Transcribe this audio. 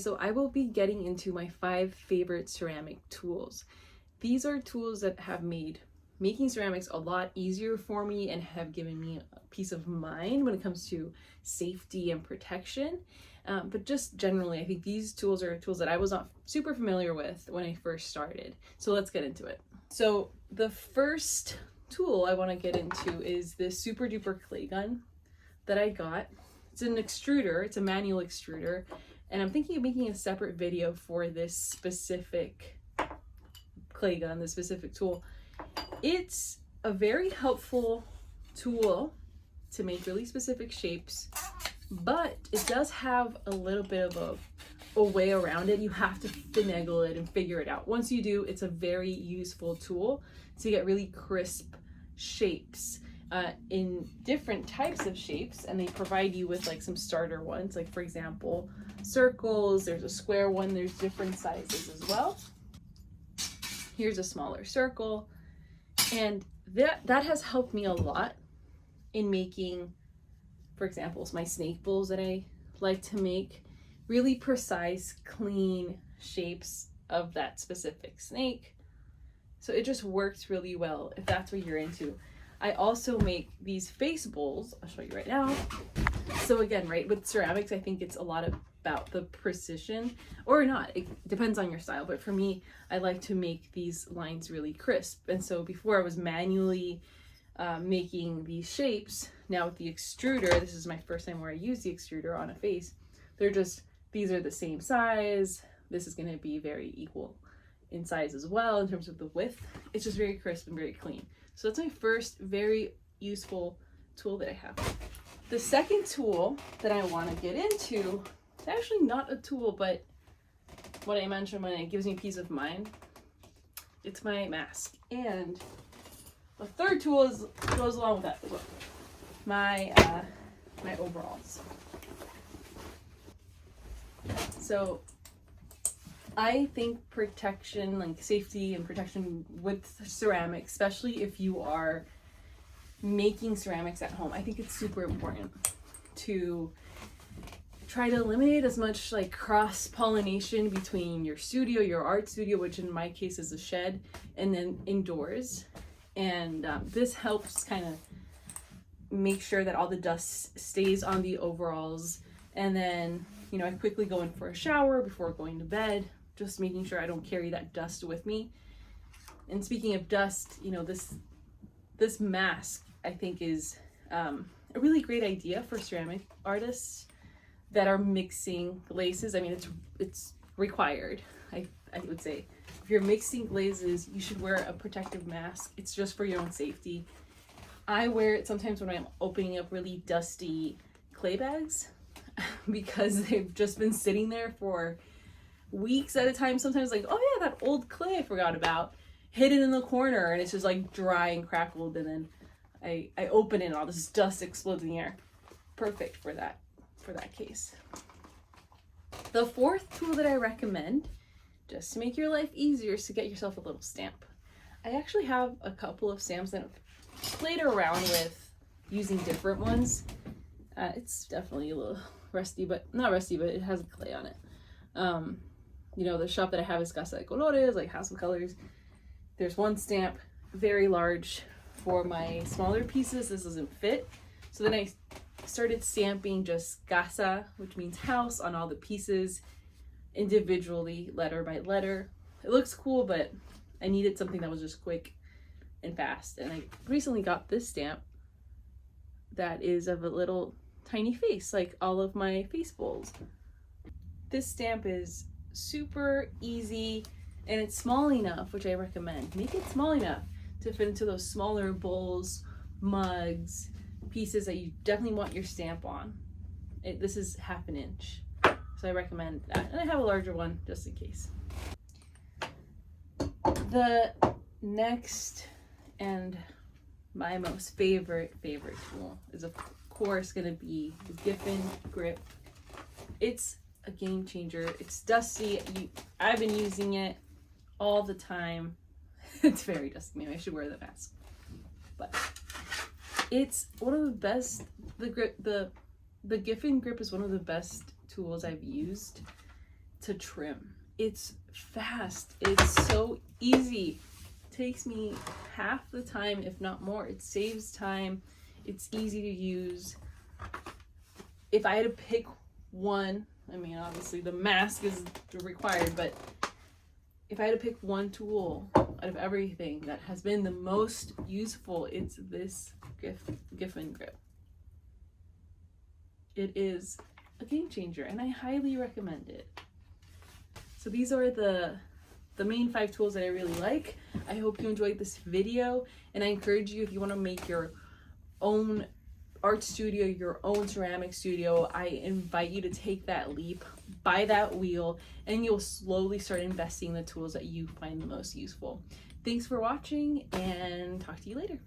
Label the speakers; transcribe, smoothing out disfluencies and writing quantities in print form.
Speaker 1: so I will be getting into my 5 favorite ceramic tools. These are tools that have made making ceramics a lot easier for me and have given me a peace of mind when it comes to safety and protection. But just generally, I think these tools are tools that I was not super familiar with when I first started. So let's get into it. So the first tool I want to get into is this super duper clay gun that I got. It's an extruder, it's a manual extruder, and I'm thinking of making a separate video for this specific clay gun, this specific tool. It's a very helpful tool to make really specific shapes, but it does have a little bit of a way around it. You have to finagle it and figure it out. Once you do, it's a very useful tool to get really crisp shapes in different types of shapes, and they provide you with like some starter ones, like for example circles. There's a square one, there's different sizes as well. Here's a smaller circle, and that has helped me a lot in making, for example, my snake bowls that I like to make, really precise, clean shapes of that specific snake. So it just works really well if that's what you're into. I also make these face bowls. I'll show you right now. So again, right, with ceramics, I think it's a lot about the precision, or not. It depends on your style. But for me, I like to make these lines really crisp. And so before I was manually making these shapes. Now with the extruder, this is my first time where I use the extruder on a face. These are the same size. This is going to be very equal in size as well in terms of the width. It's just very crisp and very clean. So that's my first very useful tool that I have. The second tool that I want to get into, it's actually not a tool, but what I mentioned when it gives me peace of mind, it's my mask. And the third tool goes along with that as well. My overalls. So I think protection, like safety and protection with ceramics, especially if you are making ceramics at home, I think it's super important to try to eliminate as much like cross-pollination between your studio, your art studio, which in my case is a shed, and then indoors. And this helps kind of make sure that all the dust stays on the overalls. And then, you know, I quickly go in for a shower before going to bed, just making sure I don't carry that dust with me. And speaking of dust, you know, this mask I think is a really great idea for ceramic artists that are mixing glazes. I mean, it's required. I would say if you're mixing glazes, you should wear a protective mask. It's just for your own safety. I wear it sometimes when I'm opening up really dusty clay bags because they've just been sitting there for weeks at a time. Sometimes like, oh yeah, that old clay I forgot about, hidden in the corner, and it's just like dry and crackled, and then I open it and all this dust explodes in the air. Perfect for that case. The fourth tool that I recommend, just to make your life easier, is to get yourself a little stamp. I actually have a couple of stamps that I've played around with using different ones. It's definitely a little rusty, but not rusty, but it has clay on it. You know, the shop that I have is Casa de Colores, like House of Colors. There's one stamp, very large. For my smaller pieces, this doesn't fit. So then I started stamping just Casa, which means house, on all the pieces individually, letter by letter. It looks cool, but I needed something that was just quick and fast. And I recently got this stamp that is of a little tiny face, like all of my face bowls. This stamp is super easy, and it's small enough, which I recommend. Make it small enough to fit into those smaller bowls, mugs, pieces that you definitely want your stamp on. This is 1/2 inch, so I recommend that. And I have a larger one just in case. The next and my most favorite tool is of course gonna be the Giffin grip. It's a game changer. It's dusty. I've been using it all the time. It's very dusty. Maybe I should wear the mask. But it's one of the best. The Giffin grip is one of the best tools I've used to trim. It's fast. It's so easy. It takes me half the time, if not more. It saves time. It's easy to use. If I had to pick one, I mean, obviously the mask is required, but if I had to pick one tool out of everything that has been the most useful, it's this Giffin grip. It is a game changer, and I highly recommend it. So these are the main 5 tools that I really like. I hope you enjoyed this video, and I encourage you, if you want to make your own art studio, your own ceramic studio, I invite you to take that leap, buy that wheel, and you'll slowly start investing in the tools that you find the most useful. Thanks for watching, and talk to you later.